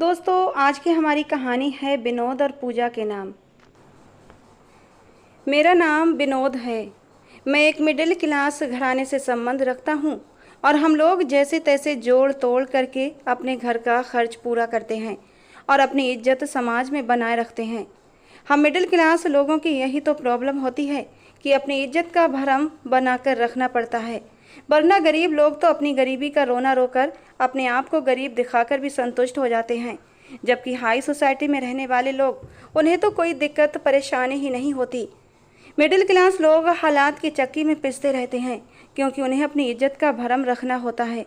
दोस्तों, आज की हमारी कहानी है विनोद और पूजा के नाम। मेरा नाम विनोद है। मैं एक मिडिल क्लास घराने से संबंध रखता हूँ और हम लोग जैसे तैसे जोड़ तोड़ करके अपने घर का खर्च पूरा करते हैं और अपनी इज्जत समाज में बनाए रखते हैं। हम मिडिल क्लास लोगों की यही तो प्रॉब्लम होती है कि अपनी इज्जत का भरम बनाकर रखना पड़ता है, वरना गरीब लोग तो अपनी गरीबी का रोना रोकर अपने आप को गरीब दिखाकर भी संतुष्ट हो जाते हैं, जबकि हाई सोसाइटी में रहने वाले लोग उन्हें तो कोई दिक्कत परेशानी ही नहीं होती। मिडिल क्लास लोग हालात की चक्की में पिसते रहते हैं क्योंकि उन्हें अपनी इज्जत का भरम रखना होता है।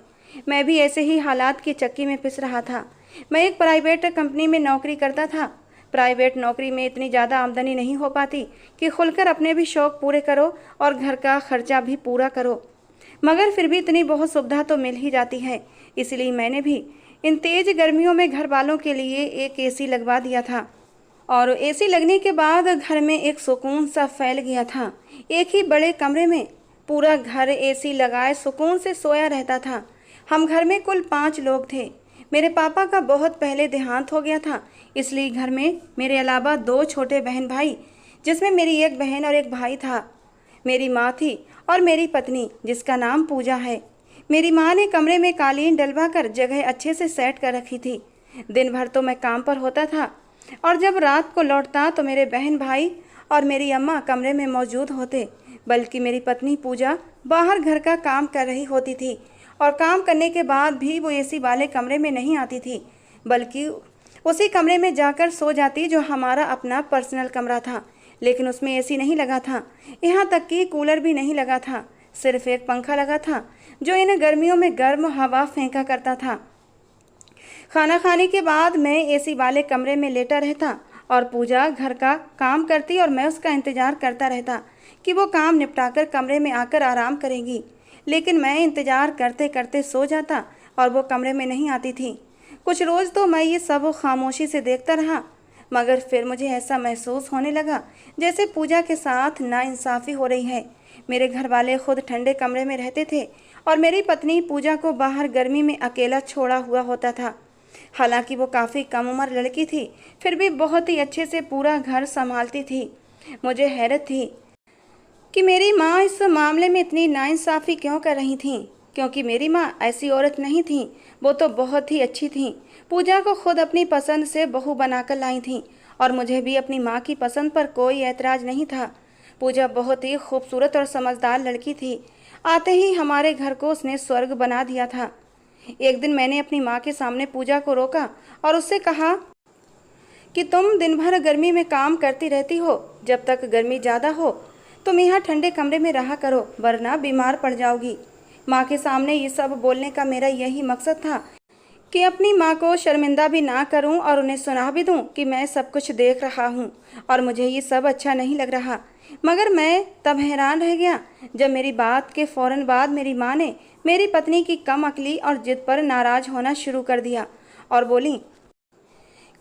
मैं भी ऐसे ही हालात की चक्की में पिस रहा था। मैं एक प्राइवेट कंपनी में नौकरी करता था। प्राइवेट नौकरी में इतनी ज़्यादा आमदनी नहीं हो पाती कि खुलकर अपने भी शौक़ पूरे करो और घर का खर्चा भी पूरा करो, मगर फिर भी इतनी बहुत सुविधा तो मिल ही जाती है। इसलिए मैंने भी इन तेज़ गर्मियों में घर वालों के लिए एक एसी लगवा दिया था और एसी लगने के बाद घर में एक सुकून सा फैल गया था। एक ही बड़े कमरे में पूरा घर एसी लगाए सुकून से सोया रहता था। हम घर में कुल 5 लोग थे। मेरे पापा का बहुत पहले देहांत हो गया था, इसलिए घर में मेरे अलावा 2 छोटे बहन भाई, जिसमें मेरी एक बहन और एक भाई था। मेरी माँ थी और मेरी पत्नी, जिसका नाम पूजा है। मेरी माँ ने कमरे में कालीन डलवा कर जगह अच्छे से सेट कर रखी थी। दिन भर तो मैं काम पर होता था और जब रात को लौटता तो मेरे बहन भाई और मेरी अम्मा कमरे में मौजूद होते, बल्कि मेरी पत्नी पूजा बाहर घर का काम कर रही होती थी और काम करने के बाद भी वो एसी वाले कमरे में नहीं आती थी, बल्कि उसी कमरे में जाकर सो जाती जो हमारा अपना पर्सनल कमरा था। लेकिन उसमें एसी नहीं लगा था, यहाँ तक कि कूलर भी नहीं लगा था। सिर्फ एक पंखा लगा था जो इन गर्मियों में गर्म हवा फेंका करता था। खाना खाने के बाद मैं एसी वाले कमरे में लेटा रहता और पूजा घर का काम करती और मैं उसका इंतज़ार करता रहता कि वो काम निपटाकर कमरे में आकर आराम करेगी। लेकिन मैं इंतज़ार करते करते सो जाता और वो कमरे में नहीं आती थी। कुछ रोज़ तो मैं ये सब खामोशी से देखता रहा, मगर फिर मुझे ऐसा महसूस होने लगा जैसे पूजा के साथ नाइंसाफ़ी हो रही है। मेरे घर वाले खुद ठंडे कमरे में रहते थे और मेरी पत्नी पूजा को बाहर गर्मी में अकेला छोड़ा हुआ होता था। हालांकि वो काफ़ी कम उम्र लड़की थी, फिर भी बहुत ही अच्छे से पूरा घर संभालती थी। मुझे हैरत थी कि मेरी माँ इस मामले में इतनी नाइंसाफ़ी क्यों कर रही थी, क्योंकि मेरी माँ ऐसी औरत नहीं थी, वो तो बहुत ही अच्छी थी। पूजा को खुद अपनी पसंद से बहू बनाकर लाई थी और मुझे भी अपनी माँ की पसंद पर कोई ऐतराज़ नहीं था। पूजा बहुत ही खूबसूरत और समझदार लड़की थी। आते ही हमारे घर को उसने स्वर्ग बना दिया था। एक दिन मैंने अपनी माँ के सामने पूजा को रोका और उससे कहा कि तुम दिन भर गर्मी में काम करती रहती हो, जब तक गर्मी ज़्यादा हो तुम यहाँ ठंडे कमरे में रहा करो, वरना बीमार पड़ जाओगी। माँ के सामने ये सब बोलने का मेरा यही मकसद था कि अपनी माँ को शर्मिंदा भी ना करूं और उन्हें सुना भी दूं कि मैं सब कुछ देख रहा हूं और मुझे ये सब अच्छा नहीं लग रहा। मगर मैं तब हैरान रह गया जब मेरी बात के फ़ौरन बाद मेरी माँ ने मेरी पत्नी की कम अकली और जिद पर नाराज़ होना शुरू कर दिया और बोली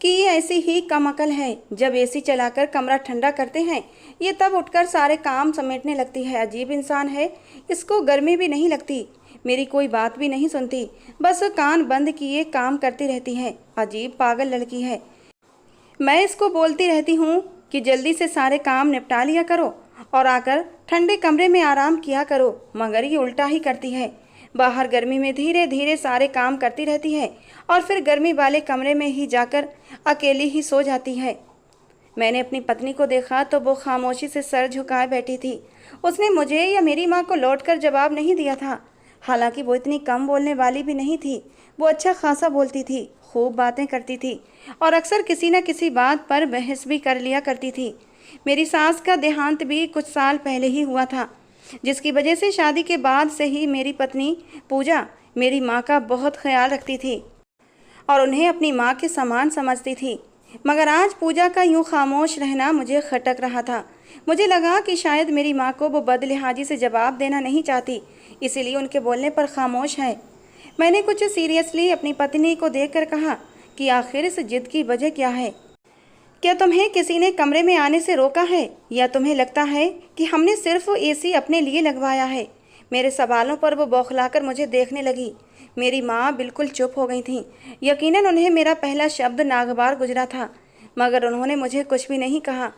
कि ये ऐसी ही कम अकल है, जब एसी चलाकर कमरा ठंडा करते हैं ये तब उठकर सारे काम समेटने लगती है। अजीब इंसान है, इसको गर्मी भी नहीं लगती, मेरी कोई बात भी नहीं सुनती, बस कान बंद किए काम करती रहती है। अजीब पागल लड़की है। मैं इसको बोलती रहती हूँ कि जल्दी से सारे काम निपटा लिया करो और आकर ठंडे कमरे में आराम किया करो, मगर ये उल्टा ही करती है। बाहर गर्मी में धीरे धीरे सारे काम करती रहती है और फिर गर्मी वाले कमरे में ही जाकर अकेली ही सो जाती है। मैंने अपनी पत्नी को देखा तो वो खामोशी से सर झुकाए बैठी थी। उसने मुझे या मेरी माँ को लौटकर जवाब नहीं दिया था। हालांकि वो इतनी कम बोलने वाली भी नहीं थी, वो अच्छा खासा बोलती थी, खूब बातें करती थी और अक्सर किसी न किसी बात पर बहस भी कर लिया करती थी। मेरी सास का देहांत भी कुछ साल पहले ही हुआ था, जिसकी वजह से शादी के बाद से ही मेरी पत्नी पूजा मेरी माँ का बहुत ख्याल रखती थी और उन्हें अपनी माँ के समान समझती थी। मगर आज पूजा का यूँ खामोश रहना मुझे खटक रहा था। मुझे लगा कि शायद मेरी माँ को वो बदलिहाजी से जवाब देना नहीं चाहती, इसीलिए उनके बोलने पर खामोश है। मैंने कुछ सीरियसली अपनी पत्नी को देखकर कहा कि आखिर इस जिद की वजह क्या है? क्या तुम्हें किसी ने कमरे में आने से रोका है या तुम्हें लगता है कि हमने सिर्फ एसी अपने लिए लगवाया है? मेरे सवालों पर वो बौखलाकर मुझे देखने लगी। मेरी माँ बिल्कुल चुप हो गई थीं। यकीनन उन्हें मेरा पहला शब्द नागवार गुजरा था, मगर उन्होंने मुझे कुछ भी नहीं कहा।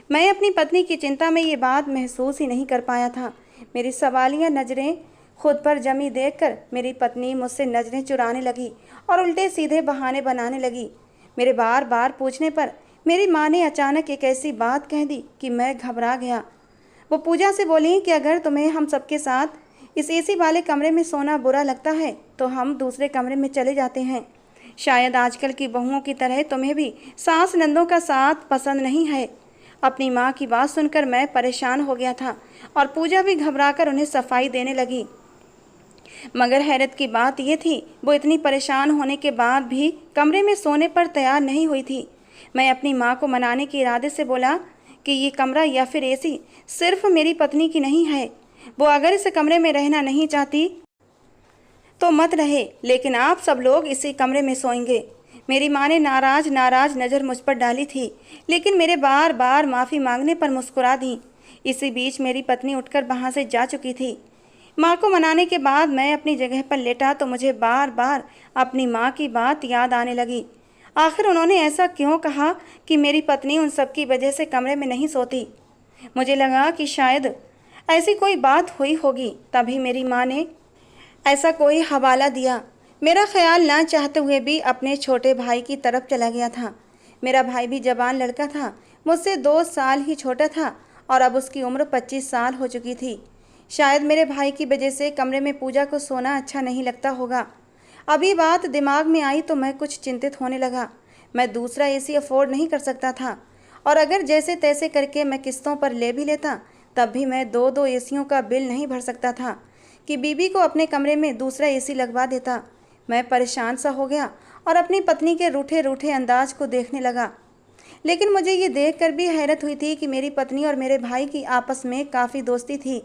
मैं अपनी पत्नी की चिंता में ये बात महसूस ही नहीं कर पाया था। मेरी सवालिया नज़रें खुद पर जमी देखकर मेरी पत्नी मुझसे नज़रें चुराने लगी और उल्टे सीधे बहाने बनाने लगी। मेरे बार बार पूछने पर मेरी माँ ने अचानक एक ऐसी बात कह दी कि मैं घबरा गया। वो पूजा से बोली कि अगर तुम्हें हम सबके साथ इस एसी वाले कमरे में सोना बुरा लगता है तो हम दूसरे कमरे में चले जाते हैं। शायद आजकल की बहुओं की तरह तुम्हें भी सास नंदों का साथ पसंद नहीं है। अपनी माँ की बात सुनकर मैं परेशान हो गया था और पूजा भी घबराकर उन्हें सफाई देने लगी। मगर हैरत की बात यह थी, वो इतनी परेशान होने के बाद भी कमरे में सोने पर तैयार नहीं हुई थी। मैं अपनी माँ को मनाने के इरादे से बोला कि ये कमरा या फिर एसी सिर्फ मेरी पत्नी की नहीं है। वो अगर इस कमरे में रहना नहीं चाहती तो मत रहे, लेकिन आप सब लोग इसी कमरे में सोएंगे। मेरी माँ ने नाराज नज़र मुझ पर डाली थी, लेकिन मेरे बार बार माफ़ी मांगने पर मुस्कुरा दी। इसी बीच मेरी पत्नी उठकर वहाँ से जा चुकी थी। माँ को मनाने के बाद मैं अपनी जगह पर लेटा तो मुझे बार बार अपनी माँ की बात याद आने लगी। आखिर उन्होंने ऐसा क्यों कहा कि मेरी पत्नी उन सब की वजह से कमरे में नहीं सोती। मुझे लगा कि शायद ऐसी कोई बात हुई होगी, तभी मेरी माँ ने ऐसा कोई हवाला दिया। मेरा ख्याल ना चाहते हुए भी अपने छोटे भाई की तरफ चला गया था। मेरा भाई भी जवान लड़का था, मुझसे 2 साल ही छोटा था और अब उसकी उम्र 25 साल हो चुकी थी। शायद मेरे भाई की वजह से कमरे में पूजा को सोना अच्छा नहीं लगता होगा। अभी बात दिमाग में आई तो मैं कुछ चिंतित होने लगा। मैं दूसरा एसी अफोर्ड नहीं कर सकता था, और अगर जैसे तैसे करके मैं किस्तों पर ले भी लेता तब भी मैं 2-2 एसियों का बिल नहीं भर सकता था कि बीबी को अपने कमरे में दूसरा एसी लगवा देता। मैं परेशान सा हो गया और अपनी पत्नी के रूठे रूठे अंदाज को देखने लगा। लेकिन मुझे ये देखकर भी हैरत हुई थी कि मेरी पत्नी और मेरे भाई की आपस में काफ़ी दोस्ती थी।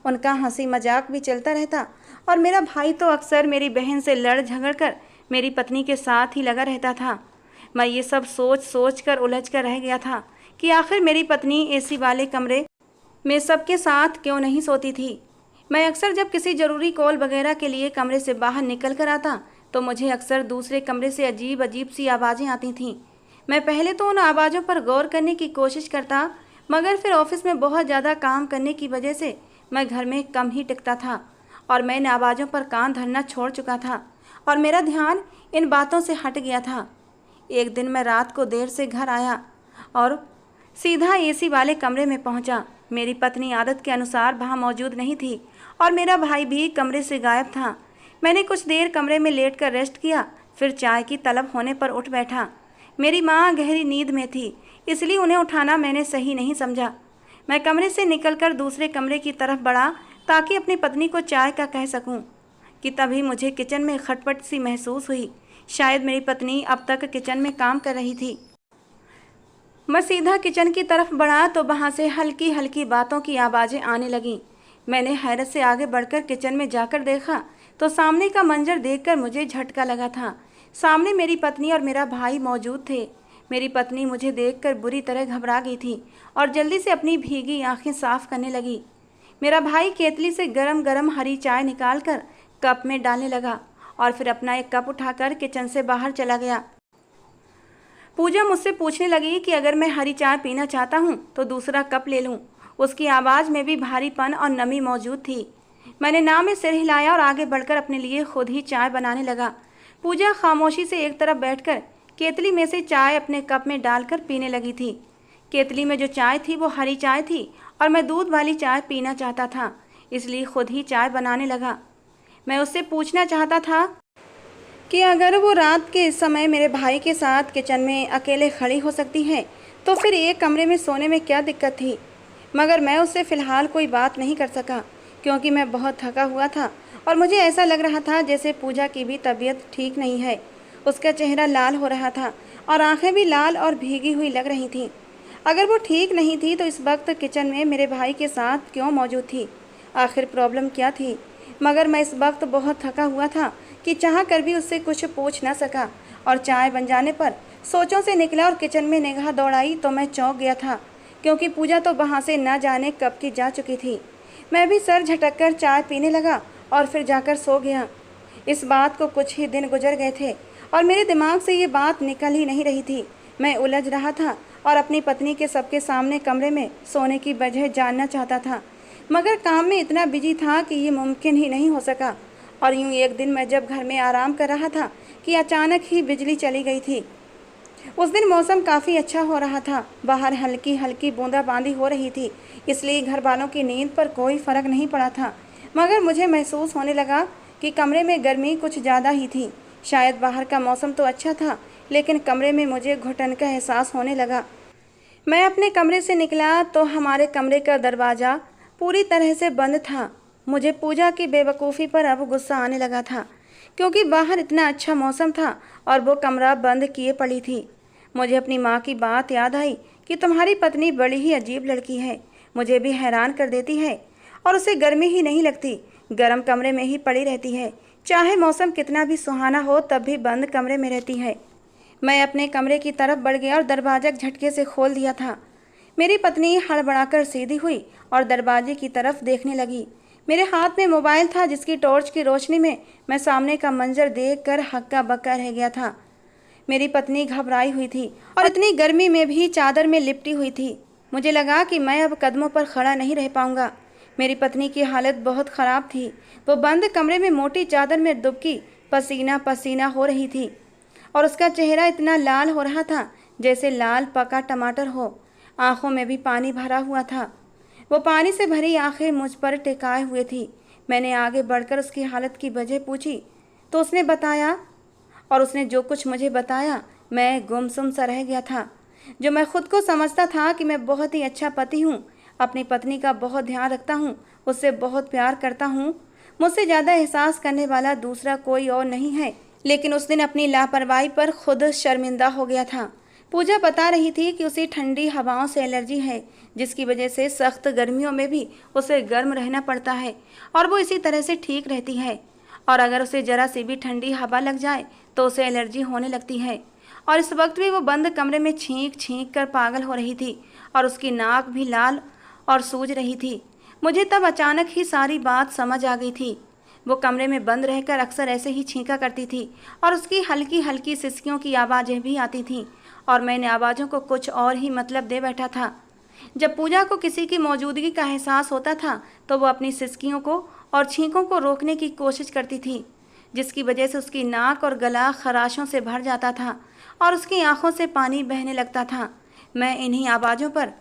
उनका हंसी मजाक भी चलता रहता और मेरा भाई तो अक्सर मेरी बहन से लड़ झगड़ कर मेरी पत्नी के साथ ही लगा रहता था। मैं ये सब सोच सोच कर उलझ कर रह गया था कि आखिर मेरी पत्नी एसी वाले कमरे में सबके साथ क्यों नहीं सोती थी। मैं अक्सर जब किसी ज़रूरी कॉल वगैरह के लिए कमरे से बाहर निकल कर आता तो मुझे अक्सर दूसरे कमरे से अजीब अजीब सी आवाज़ें आती थीं। मैं पहले तो उन आवाज़ों पर गौर करने की कोशिश करता, मगर फिर ऑफिस में बहुत ज़्यादा काम करने की वजह से मैं घर में कम ही टिकता था और मैं इन आवाज़ों पर कान धरना छोड़ चुका था और मेरा ध्यान इन बातों से हट गया था। एक दिन मैं रात को देर से घर आया और सीधा एसी वाले कमरे में पहुंचा। मेरी पत्नी आदत के अनुसार वहां मौजूद नहीं थी और मेरा भाई भी कमरे से गायब था। मैंने कुछ देर कमरे में लेटकर रेस्ट किया, फिर चाय की तलब होने पर उठ बैठा। मेरी माँ गहरी नींद में थी, इसलिए उन्हें उठाना मैंने सही नहीं समझा। मैं कमरे से निकलकर दूसरे कमरे की तरफ बढ़ा ताकि अपनी पत्नी को चाय का कह सकूं कि तभी मुझे किचन में खटपट सी महसूस हुई। शायद मेरी पत्नी अब तक किचन में काम कर रही थी। मैं सीधा किचन की तरफ बढ़ा तो वहाँ से हल्की हल्की बातों की आवाज़ें आने लगीं। मैंने हैरत से आगे बढ़कर किचन में जाकर देखा तो सामने का मंजर देखकर मुझे झटका लगा था। सामने मेरी पत्नी और मेरा भाई मौजूद थे। मेरी पत्नी मुझे देखकर बुरी तरह घबरा गई थी और जल्दी से अपनी भीगी आंखें साफ करने लगी। मेरा भाई केतली से गरम गरम हरी चाय निकालकर कप में डालने लगा और फिर अपना एक कप उठाकर किचन से बाहर चला गया। पूजा मुझसे पूछने लगी कि अगर मैं हरी चाय पीना चाहता हूँ तो दूसरा कप ले लूँ। उसकी आवाज़ में भी भारीपन और नमी मौजूद थी। मैंने ना में सिर हिलाया और आगे बढ़कर अपने लिए खुद ही चाय बनाने लगा। पूजा खामोशी से एक तरफ बैठकर केतली में से चाय अपने कप में डालकर पीने लगी थी। केतली में जो चाय थी वो हरी चाय थी और मैं दूध वाली चाय पीना चाहता था, इसलिए खुद ही चाय बनाने लगा। मैं उससे पूछना चाहता था कि अगर वो रात के इस समय मेरे भाई के साथ किचन में अकेले खड़ी हो सकती है तो फिर एक कमरे में सोने में क्या दिक्कत थी। मगर मैं उससे फ़िलहाल कोई बात नहीं कर सका क्योंकि मैं बहुत थका हुआ था और मुझे ऐसा लग रहा था जैसे पूजा की भी तबीयत ठीक नहीं है। उसका चेहरा लाल हो रहा था और आंखें भी लाल और भीगी हुई लग रही थीं। अगर वो ठीक नहीं थी तो इस वक्त किचन में मेरे भाई के साथ क्यों मौजूद थी? आखिर प्रॉब्लम क्या थी? मगर मैं इस वक्त बहुत थका हुआ था कि चाह कर भी उससे कुछ पूछ न सका और चाय बन जाने पर सोचों से निकला और किचन में निगाह दौड़ाई तो मैं चौंक गया था क्योंकि पूजा तो वहाँ से न जाने कब की जा चुकी थी। मैं भी सर झटक कर चाय पीने लगा और फिर जाकर सो गया। इस बात को कुछ ही दिन गुजर गए थे और मेरे दिमाग से ये बात निकल ही नहीं रही थी। मैं उलझ रहा था और अपनी पत्नी के सबके सामने कमरे में सोने की वजह जानना चाहता था, मगर काम में इतना बिजी था कि ये मुमकिन ही नहीं हो सका। और यूं एक दिन मैं जब घर में आराम कर रहा था कि अचानक ही बिजली चली गई थी। उस दिन मौसम काफ़ी अच्छा हो रहा था, बाहर हल्की हल्की बूंदाबांदी हो रही थी, इसलिए घर वालों की नींद पर कोई फ़र्क नहीं पड़ा था। मगर मुझे महसूस होने लगा कि कमरे में गर्मी कुछ ज़्यादा ही थी। शायद बाहर का मौसम तो अच्छा था, लेकिन कमरे में मुझे घुटन का एहसास होने लगा। मैं अपने कमरे से निकला तो हमारे कमरे का दरवाज़ा पूरी तरह से बंद था। मुझे पूजा की बेवकूफ़ी पर अब गुस्सा आने लगा था, क्योंकि बाहर इतना अच्छा मौसम था और वो कमरा बंद किए पड़ी थी। मुझे अपनी माँ की बात याद आई कि तुम्हारी पत्नी बड़ी ही अजीब लड़की है, मुझे भी हैरान कर देती है और उसे गर्मी ही नहीं लगती, गर्म कमरे में ही पड़ी रहती है, चाहे मौसम कितना भी सुहाना हो तब भी बंद कमरे में रहती है। मैं अपने कमरे की तरफ बढ़ गया और दरवाज़ा झटके से खोल दिया था। मेरी पत्नी हड़बड़ाकर सीधी हुई और दरवाजे की तरफ देखने लगी। मेरे हाथ में मोबाइल था, जिसकी टॉर्च की रोशनी में मैं सामने का मंजर देखकर हक्का बक्का रह गया था। मेरी पत्नी घबराई हुई थी और इतनी गर्मी में भी चादर में लिपटी हुई थी। मुझे लगा कि मैं अब कदमों पर खड़ा नहीं रह पाऊंगा। मेरी पत्नी की हालत बहुत ख़राब थी। वो बंद कमरे में मोटी चादर में दुबकी पसीना पसीना हो रही थी और उसका चेहरा इतना लाल हो रहा था जैसे लाल पका टमाटर हो। आंखों में भी पानी भरा हुआ था। वो पानी से भरी आंखें मुझ पर टिकाए हुए थी। मैंने आगे बढ़कर उसकी हालत की वजह पूछी तो उसने बताया, और उसने जो कुछ मुझे बताया मैं गुमसुम सा रह गया था। जो मैं खुद को समझता था कि मैं बहुत ही अच्छा पति हूँ, अपनी पत्नी का बहुत ध्यान रखता हूँ, उससे बहुत प्यार करता हूँ, मुझसे ज़्यादा एहसास करने वाला दूसरा कोई और नहीं है, लेकिन उस दिन अपनी लापरवाही पर खुद शर्मिंदा हो गया था। पूजा बता रही थी कि उसे ठंडी हवाओं से एलर्जी है, जिसकी वजह से सख्त गर्मियों में भी उसे गर्म रहना पड़ता है और वो इसी तरह से ठीक रहती है। और अगर उसे ज़रा सी भी ठंडी हवा लग जाए तो उसे एलर्जी होने लगती है। और इस वक्त भी वो बंद कमरे में छींक छींक कर पागल हो रही थी और उसकी नाक भी लाल और सूज रही थी। मुझे तब अचानक ही सारी बात समझ आ गई थी। वो कमरे में बंद रहकर अक्सर ऐसे ही छींका करती थी और उसकी हल्की हल्की सिसकियों की आवाज़ें भी आती थीं और मैंने आवाज़ों को कुछ और ही मतलब दे बैठा था। जब पूजा को किसी की मौजूदगी का एहसास होता था तो वो अपनी सिसकियों को और छींकों को रोकने की कोशिश करती थी, जिसकी वजह से उसकी नाक और गला खराशों से भर जाता था और उसकी आंखों से पानी बहने लगता था। मैं इन्हीं आवाज़ों पर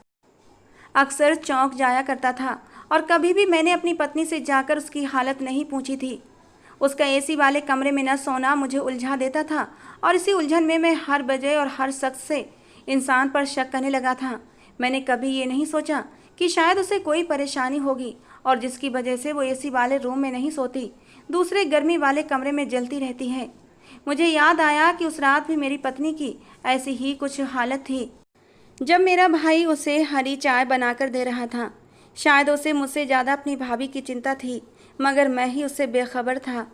अक्सर चौंक जाया करता था और कभी भी मैंने अपनी पत्नी से जाकर उसकी हालत नहीं पूछी थी। उसका एसी वाले कमरे में न सोना मुझे उलझा देता था और इसी उलझन में मैं हर वजह और हर शख्स से इंसान पर शक करने लगा था। मैंने कभी ये नहीं सोचा कि शायद उसे कोई परेशानी होगी और जिसकी वजह से वो एसी वाले रूम में नहीं सोती, दूसरे गर्मी वाले कमरे में जलती रहती है। मुझे याद आया कि उस रात भी मेरी पत्नी की ऐसी ही कुछ हालत थी, जब मेरा भाई उसे हरी चाय बनाकर दे रहा था। शायद उसे मुझसे ज़्यादा अपनी भाभी की चिंता थी, मगर मैं ही उससे बेखबर था।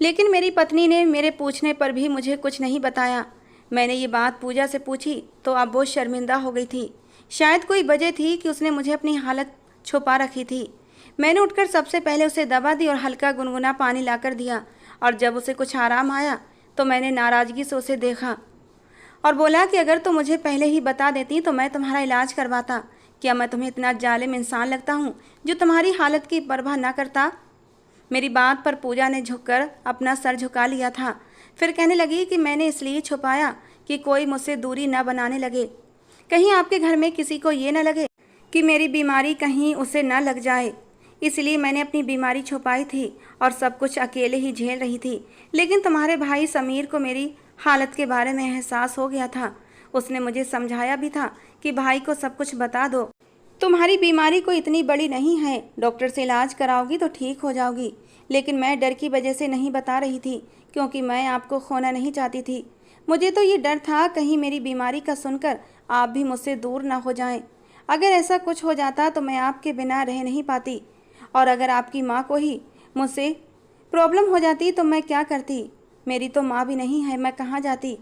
लेकिन मेरी पत्नी ने मेरे पूछने पर भी मुझे कुछ नहीं बताया। मैंने ये बात पूजा से पूछी तो अब वो शर्मिंदा हो गई थी। शायद कोई वजह थी कि उसने मुझे अपनी हालत छुपा रखी थी। मैंने उठकर सबसे पहले उसे दवा दी और हल्का गुनगुना पानी लाकर दिया, और जब उसे कुछ आराम आया तो मैंने नाराज़गी से उसे देखा और बोला कि अगर तुम मुझे पहले ही बता देती तो मैं तुम्हारा इलाज करवाता। क्या मैं तुम्हें इतना जालिम इंसान लगता हूँ जो तुम्हारी हालत की परवाह ना करता? मेरी बात पर पूजा ने झुककर अपना सर झुका लिया था। फिर कहने लगी कि मैंने इसलिए छुपाया कि कोई मुझसे दूरी न बनाने लगे, कहीं आपके घर में किसी को ये न लगे कि मेरी बीमारी कहीं उसे न लग जाए। इसलिए मैंने अपनी बीमारी छुपाई थी और सब कुछ अकेले ही झेल रही थी। लेकिन तुम्हारे भाई समीर को मेरी हालत के बारे में एहसास हो गया था। उसने मुझे समझाया भी था कि भाई को सब कुछ बता दो, तुम्हारी बीमारी कोई इतनी बड़ी नहीं है, डॉक्टर से इलाज कराओगी तो ठीक हो जाओगी। लेकिन मैं डर की वजह से नहीं बता रही थी, क्योंकि मैं आपको खोना नहीं चाहती थी। मुझे तो ये डर था कहीं मेरी बीमारी का सुनकर आप भी मुझसे दूर ना हो जाएं। अगर ऐसा कुछ हो जाता तो मैं आपके बिना रह नहीं पाती, और अगर आपकी माँ को ही मुझसे प्रॉब्लम हो जाती तो मैं क्या करती? मेरी तो माँ भी नहीं है, मैं कहाँ जाती?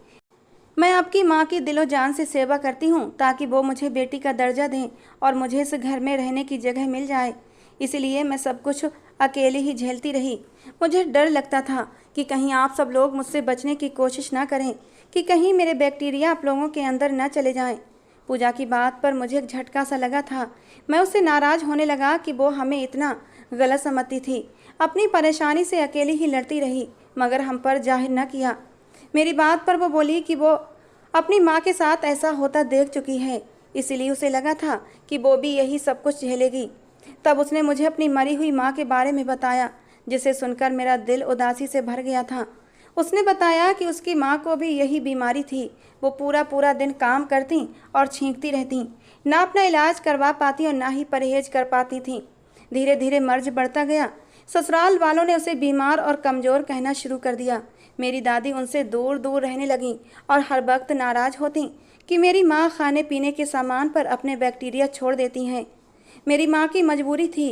मैं आपकी माँ की दिलो जान से सेवा करती हूँ ताकि वो मुझे बेटी का दर्जा दें और मुझे इस घर में रहने की जगह मिल जाए। इसलिए मैं सब कुछ अकेली ही झेलती रही। मुझे डर लगता था कि कहीं आप सब लोग मुझसे बचने की कोशिश ना करें, कि कहीं मेरे बैक्टीरिया आप लोगों के अंदर न चले जाएं। पूजा की बात पर मुझे एक झटका सा लगा था। मैं उससे नाराज़ होने लगा कि वो हमें इतना गलत समझती थी। अपनी परेशानी से अकेली ही लड़ती रही, मगर हम पर जाहिर न किया। मेरी बात पर वो बोली कि वो अपनी माँ के साथ ऐसा होता देख चुकी है, इसीलिए उसे लगा था कि वो भी यही सब कुछ झेलेगी। तब उसने मुझे अपनी मरी हुई माँ के बारे में बताया, जिसे सुनकर मेरा दिल उदासी से भर गया था। उसने बताया कि उसकी माँ को भी यही बीमारी थी। वो पूरा पूरा दिन काम करती और छींकती रहती, ना अपना इलाज करवा पाती और ना ही परहेज कर पाती थी। धीरे धीरे मर्ज बढ़ता गया। ससुराल वालों ने उसे बीमार और कमज़ोर कहना शुरू कर दिया। मेरी दादी उनसे दूर दूर रहने लगी और हर वक्त नाराज़ होती कि मेरी माँ खाने पीने के सामान पर अपने बैक्टीरिया छोड़ देती हैं। मेरी माँ की मजबूरी थी,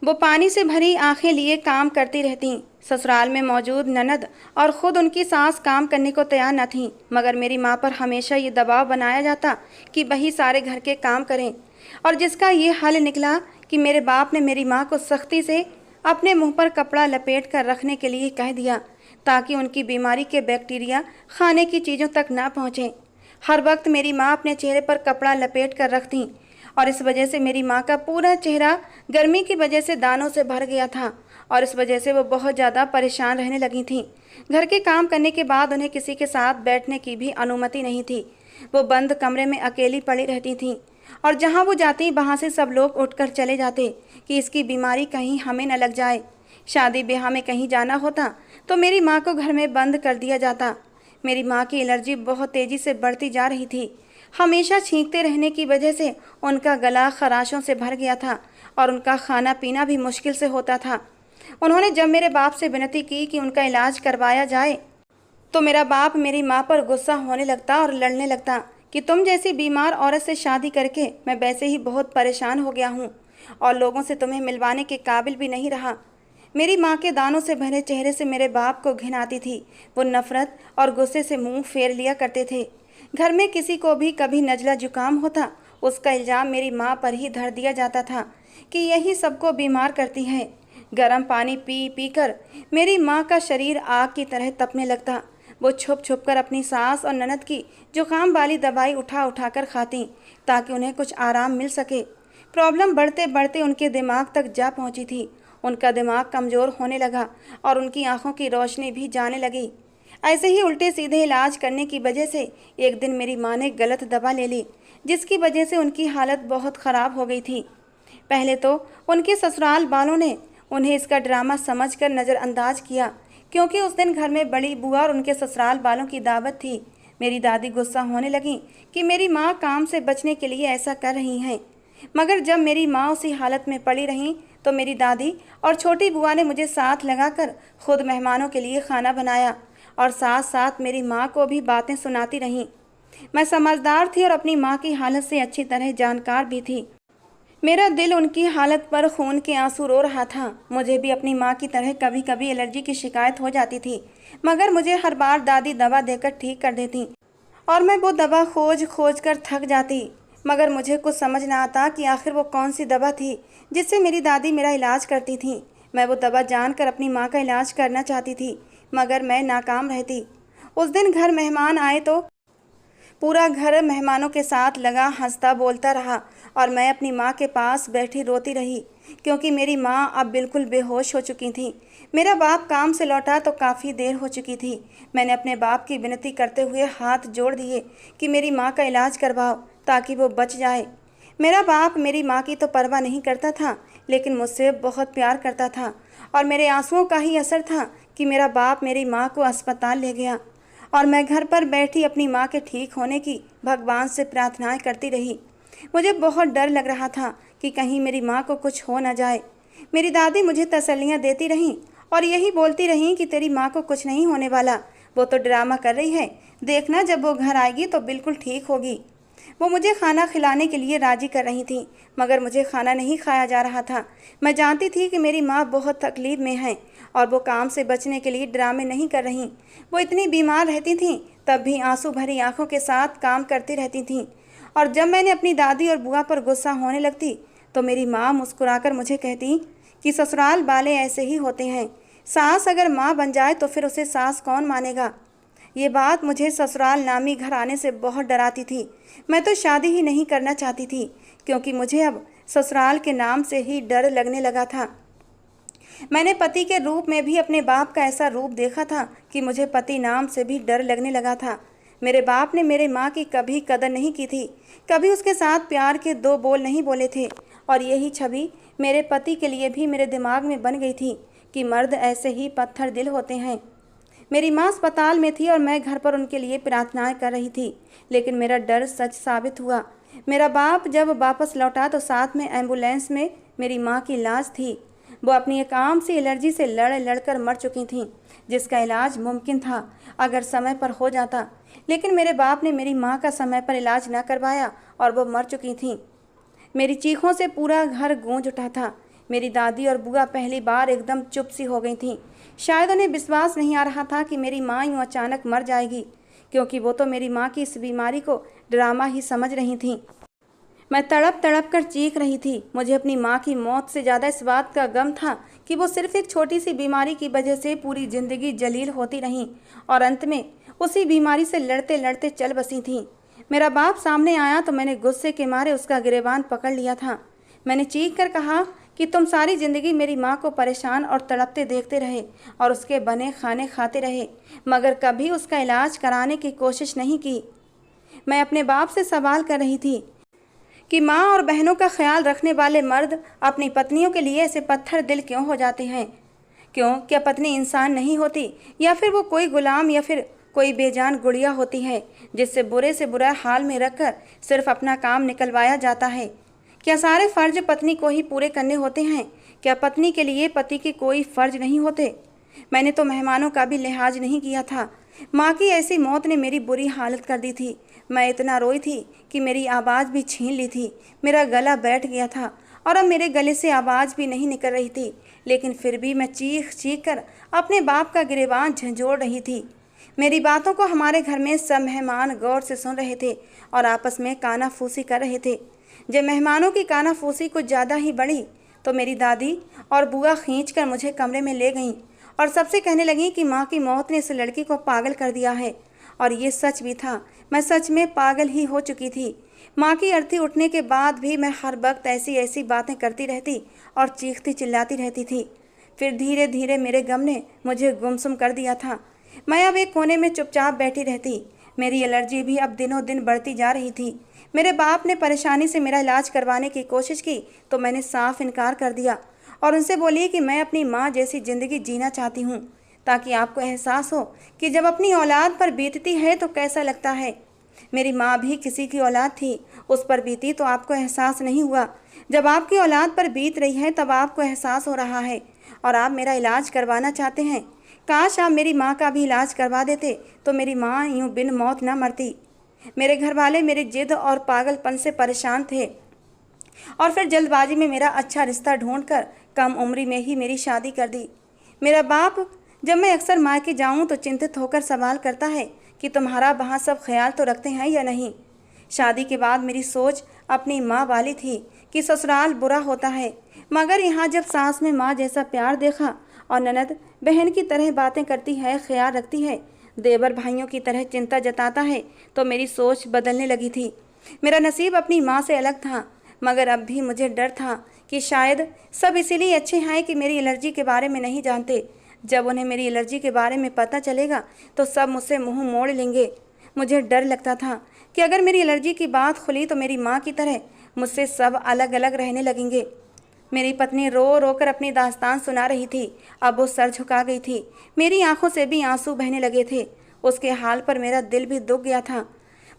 वो पानी से भरी आंखें लिए काम करती रहती। ससुराल में मौजूद ननद और ख़ुद उनकी सास काम करने को तैयार न थीं, मगर मेरी माँ पर हमेशा ये दबाव बनाया जाता कि वही सारे घर के काम करें, और जिसका ये हल निकला कि मेरे बाप ने मेरी माँ को सख्ती से अपने मुंह पर कपड़ा लपेट कर रखने के लिए कह दिया, ताकि उनकी बीमारी के बैक्टीरिया खाने की चीज़ों तक ना पहुँचें। हर वक्त मेरी माँ अपने चेहरे पर कपड़ा लपेट कर रखती, और इस वजह से मेरी माँ का पूरा चेहरा गर्मी की वजह से दानों से भर गया था, और इस वजह से वो बहुत ज़्यादा परेशान रहने लगी थीं। घर के काम करने के बाद उन्हें किसी के साथ बैठने की भी अनुमति नहीं थी। वो बंद कमरे में अकेली पड़ी रहती थीं, और जहाँ वो जाती वहाँ से सब लोग उठकर चले जाते कि इसकी बीमारी कहीं हमें न लग जाए। शादी ब्याह में कहीं जाना होता तो मेरी माँ को घर में बंद कर दिया जाता। मेरी माँ की एलर्जी बहुत तेज़ी से बढ़ती जा रही थी। हमेशा छींकते रहने की वजह से उनका गला खराशों से भर गया था, और उनका खाना पीना भी मुश्किल से होता था। उन्होंने जब मेरे बाप से विनती की कि उनका इलाज करवाया जाए, तो मेरा बाप मेरी माँ पर गुस्सा होने लगता और लड़ने लगता कि तुम जैसी बीमार औरत से शादी करके मैं वैसे ही बहुत परेशान हो गया हूँ, और लोगों से तुम्हें मिलवाने के काबिल भी नहीं रहा। मेरी माँ के दानों से भरे चेहरे से मेरे बाप को घिन आती थी। वो नफरत और गुस्से से मुंह फेर लिया करते थे। घर में किसी को भी कभी नज़ला जुकाम होता, उसका इल्ज़ाम मेरी माँ पर ही धर दिया जाता था कि यही सबको बीमार करती है। गर्म पानी पी पी कर मेरी माँ का शरीर आग की तरह तपने लगता। वो छुप छुप कर अपनी सास और ननद की जुकाम वाली दवाई उठा उठा कर खाती, ताकि उन्हें कुछ आराम मिल सके। प्रॉब्लम बढ़ते बढ़ते उनके दिमाग तक जा पहुंची थी। उनका दिमाग कमज़ोर होने लगा और उनकी आंखों की रोशनी भी जाने लगी। ऐसे ही उल्टे सीधे इलाज करने की वजह से एक दिन मेरी माँ ने गलत दवा ले ली, जिसकी वजह से उनकी हालत बहुत ख़राब हो गई थी। पहले तो उनके ससुराल वालों ने उन्हें इसका ड्रामा समझकर नज़रअंदाज किया, क्योंकि उस दिन घर में बड़ी बुआ और उनके ससुराल वालों की दावत थी। मेरी दादी गुस्सा होने लगी कि मेरी माँ काम से बचने के लिए ऐसा कर रही हैं, मगर जब मेरी माँ उसी हालत में पड़ी रहीं तो मेरी दादी और छोटी बुआ ने मुझे साथ लगाकर खुद मेहमानों के लिए खाना बनाया, और साथ साथ मेरी माँ को भी बातें सुनाती रहीं। मैं समझदार थी और अपनी माँ की हालत से अच्छी तरह जानकार भी थी। मेरा दिल उनकी हालत पर खून के आंसू रो रहा था। मुझे भी अपनी माँ की तरह कभी कभी एलर्जी की शिकायत हो जाती थी, मगर मुझे हर बार दादी दवा देकर ठीक कर देती, और मैं वो दवा खोज खोज कर थक जाती। मगर मुझे कुछ समझ ना आता कि आखिर वो कौन सी दवा थी जिससे मेरी दादी मेरा इलाज करती थी। मैं वो दवा जानकर अपनी माँ का इलाज करना चाहती थी, मगर मैं नाकाम रहती। उस दिन घर मेहमान आए तो पूरा घर मेहमानों के साथ लगा हंसता बोलता रहा, और मैं अपनी माँ के पास बैठी रोती रही, क्योंकि मेरी माँ अब बिल्कुल बेहोश हो चुकी थी। मेरा बाप काम से लौटा तो काफ़ी देर हो चुकी थी। मैंने अपने बाप की विनती करते हुए हाथ जोड़ दिए कि मेरी माँ का इलाज करवाओ ताकि वो बच जाए। मेरा बाप मेरी माँ की तो परवाह नहीं करता था, लेकिन मुझसे बहुत प्यार करता था, और मेरे आंसुओं का ही असर था कि मेरा बाप मेरी माँ को अस्पताल ले गया, और मैं घर पर बैठी अपनी माँ के ठीक होने की भगवान से प्रार्थनाएं करती रही। मुझे बहुत डर लग रहा था कि कहीं मेरी माँ को कुछ हो न जाए। मेरी दादी मुझे तसल्लियाँ देती रहीं और यही बोलती रहीं कि तेरी माँ को कुछ नहीं होने वाला, वो तो ड्रामा कर रही है, देखना जब वो घर आएगी तो बिल्कुल ठीक होगी। वो मुझे खाना खिलाने के लिए राजी कर रही थी, मगर मुझे खाना नहीं खाया जा रहा था। मैं जानती थी कि मेरी माँ बहुत तकलीफ़ में है, और वो काम से बचने के लिए ड्रामे नहीं कर रहीं। वो इतनी बीमार रहती थीं, तब भी आंसू भरी आंखों के साथ काम करती रहती थीं। और जब मैंने अपनी दादी और बुआ पर गुस्सा होने लगती तो मेरी माँ मुस्कुराकर मुझे कहती कि ससुराल वाले ऐसे ही होते हैं। सास अगर माँ बन जाए तो फिर उसे सास कौन मानेगा। ये बात मुझे ससुराल नामी घराने से बहुत डराती थी। मैं तो शादी ही नहीं करना चाहती थी, क्योंकि मुझे अब ससुराल के नाम से ही डर लगने लगा था। मैंने पति के रूप में भी अपने बाप का ऐसा रूप देखा था कि मुझे पति नाम से भी डर लगने लगा था। मेरे बाप ने मेरे माँ की कभी कदर नहीं की थी, कभी उसके साथ प्यार के दो बोल नहीं बोले थे, और यही छवि मेरे पति के लिए भी मेरे दिमाग में बन गई थी कि मर्द ऐसे ही पत्थर दिल होते हैं। मेरी माँ अस्पताल में थी और मैं घर पर उनके लिए प्रार्थनाएं कर रही थी, लेकिन मेरा डर सच साबित हुआ। मेरा बाप जब वापस लौटा तो साथ में एम्बुलेंस में मेरी माँ की लाश थी। वो अपनी एक आम सी एलर्जी से लड़कर मर चुकी थीं, जिसका इलाज मुमकिन था अगर समय पर हो जाता, लेकिन मेरे बाप ने मेरी माँ का समय पर इलाज न करवाया और वो मर चुकी थीं। मेरी चीखों से पूरा घर गूंज उठा था। मेरी दादी और बुआ पहली बार एकदम चुप सी हो गई थीं। शायद उन्हें विश्वास नहीं आ रहा था कि मेरी माँ यूँ अचानक मर जाएगी, क्योंकि वो तो मेरी माँ की इस बीमारी को ड्रामा ही समझ रही थीं। मैं तड़प तड़प कर चीख रही थी। मुझे अपनी माँ की मौत से ज़्यादा इस बात का गम था कि वो सिर्फ एक छोटी सी बीमारी की वजह से पूरी ज़िंदगी जलील होती रहीं और अंत में उसी बीमारी से लड़ते लड़ते चल बसी थीं। मेरा बाप सामने आया तो मैंने गुस्से के मारे उसका गिरेबान पकड़ लिया था। मैंने चीख कर कहा कि तुम सारी ज़िंदगी मेरी माँ को परेशान और तड़पते देखते रहे और उसके बने खाने खाते रहे, मगर कभी उसका इलाज कराने की कोशिश नहीं की। मैं अपने बाप से सवाल कर रही थी कि माँ और बहनों का ख्याल रखने वाले मर्द अपनी पत्नियों के लिए ऐसे पत्थर दिल क्यों हो जाते हैं। क्यों? क्या पत्नी इंसान नहीं होती, या फिर वो कोई गुलाम या फिर कोई बेजान गुड़िया होती है जिससे बुरे से बुरा हाल में रखकर सिर्फ अपना काम निकलवाया जाता है। क्या सारे फ़र्ज पत्नी को ही पूरे करने होते हैं? क्या पत्नी के लिए पति के कोई फ़र्ज नहीं होते? मैंने तो मेहमानों का भी लिहाज नहीं किया था। माँ की ऐसी मौत ने मेरी बुरी हालत कर दी थी। मैं इतना रोई थी कि मेरी आवाज़ भी छीन ली थी। मेरा गला बैठ गया था और अब मेरे गले से आवाज़ भी नहीं निकल रही थी, लेकिन फिर भी मैं चीख चीख कर अपने बाप का गिरेबान झंझोड़ रही थी। मेरी बातों को हमारे घर में सब मेहमान गौर से सुन रहे थे और आपस में कानाफूसी कर रहे थे। जब मेहमानों की कानाफूसी कुछ ज़्यादा ही बढ़ी तो मेरी दादी और बुआ खींचकर मुझे कमरे में ले गईं और सबसे कहने लगी कि माँ की मौत ने इस लड़की को पागल कर दिया है। और ये सच भी था, मैं सच में पागल ही हो चुकी थी। माँ की अर्थी उठने के बाद भी मैं हर वक्त ऐसी ऐसी बातें करती रहती और चीखती चिल्लाती रहती थी। फिर धीरे धीरे मेरे गम ने मुझे गुमसुम कर दिया था। मैं अब एक कोने में चुपचाप बैठी रहती। मेरी एलर्जी भी अब दिनों दिन बढ़ती जा रही थी। मेरे बाप ने परेशानी से मेरा इलाज करवाने की कोशिश की तो मैंने साफ इनकार कर दिया और उनसे बोली कि मैं अपनी माँ जैसी ज़िंदगी जीना चाहती हूँ, ताकि आपको एहसास हो कि जब अपनी औलाद पर बीतती है तो कैसा लगता है। मेरी माँ भी किसी की औलाद थी, उस पर बीती तो आपको एहसास नहीं हुआ। जब आपकी औलाद पर बीत रही है तब आपको एहसास हो रहा है और आप मेरा इलाज करवाना चाहते हैं। काश आप मेरी माँ का भी इलाज करवा देते तो मेरी माँ यूँ बिन मौत न मरती। मेरे घर वाले मेरे जिद और पागलपन से परेशान थे और फिर जल्दबाजी में मेरा अच्छा रिश्ता ढूंढकर कम उम्री में ही मेरी शादी कर दी। मेरा बाप जब मैं अक्सर मायके जाऊं तो चिंतित होकर सवाल करता है कि तुम्हारा वहाँ सब ख्याल तो रखते हैं या नहीं। शादी के बाद मेरी सोच अपनी माँ वाली थी कि ससुराल बुरा होता है, मगर यहाँ जब सास में माँ जैसा प्यार देखा और ननद बहन की तरह बातें करती है, ख्याल रखती है, देवर भाइयों की तरह चिंता जताता है, तो मेरी सोच बदलने लगी थी। मेरा नसीब अपनी माँ से अलग था, मगर अब भी मुझे डर था कि शायद सब इसीलिए अच्छे हैं कि मेरी एलर्जी के बारे में नहीं जानते। जब उन्हें मेरी एलर्जी के बारे में पता चलेगा तो सब मुझसे मुंह मोड़ लेंगे। मुझे डर लगता था कि अगर मेरी एलर्जी की बात खुली तो मेरी माँ की तरह मुझसे सब अलग अलग रहने लगेंगे। मेरी पत्नी रो रो कर अपनी दास्तान सुना रही थी। अब वो सर झुका गई थी, मेरी आंखों से भी आंसू बहने लगे थे। उसके हाल पर मेरा दिल भी दुख गया था।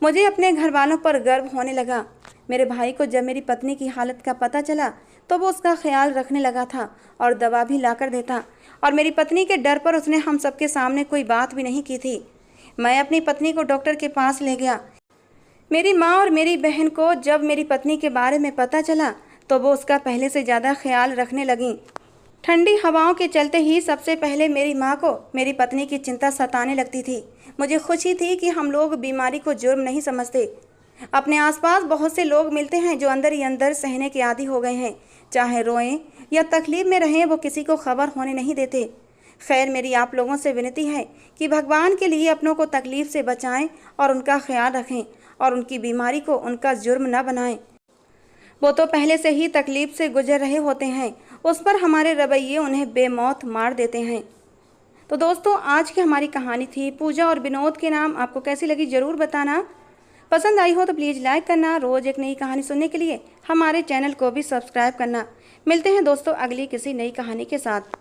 मुझे अपने घर वालों पर गर्व होने लगा। मेरे भाई को जब मेरी पत्नी की हालत का पता चला तो वो उसका ख्याल रखने लगा था और दवा भी लाकर देता, और मेरी पत्नी के डर पर उसने हम सबके सामने कोई बात भी नहीं की थी। मैं अपनी पत्नी को डॉक्टर के पास ले गया। मेरी माँ और मेरी बहन को जब मेरी पत्नी के बारे में पता चला तो वो उसका पहले से ज़्यादा ख्याल रखने लगीं। ठंडी हवाओं के चलते ही सबसे पहले मेरी माँ को मेरी पत्नी की चिंता सताने लगती थी। मुझे खुशी थी कि हम लोग बीमारी को जुर्म नहीं समझते। अपने आसपास बहुत से लोग मिलते हैं जो अंदर ही अंदर सहने के आदी हो गए हैं, चाहे रोएं या तकलीफ में रहें, वो किसी को खबर होने नहीं देते। खैर, मेरी आप लोगों से विनती है कि भगवान के लिए अपनों को तकलीफ से बचाएं और उनका ख्याल रखें और उनकी बीमारी को उनका जुर्म न बनाएं। वो तो पहले से ही तकलीफ से गुजर रहे होते हैं, उस पर हमारे रवैये उन्हें बेमौत मार देते हैं। तो दोस्तों, आज की हमारी कहानी थी पूजा और विनोद के नाम। आपको कैसी लगी ज़रूर बताना। पसंद आई हो तो प्लीज़ लाइक करना। रोज़ एक नई कहानी सुनने के लिए हमारे चैनल को भी सब्सक्राइब करना। मिलते हैं दोस्तों अगली किसी नई कहानी के साथ।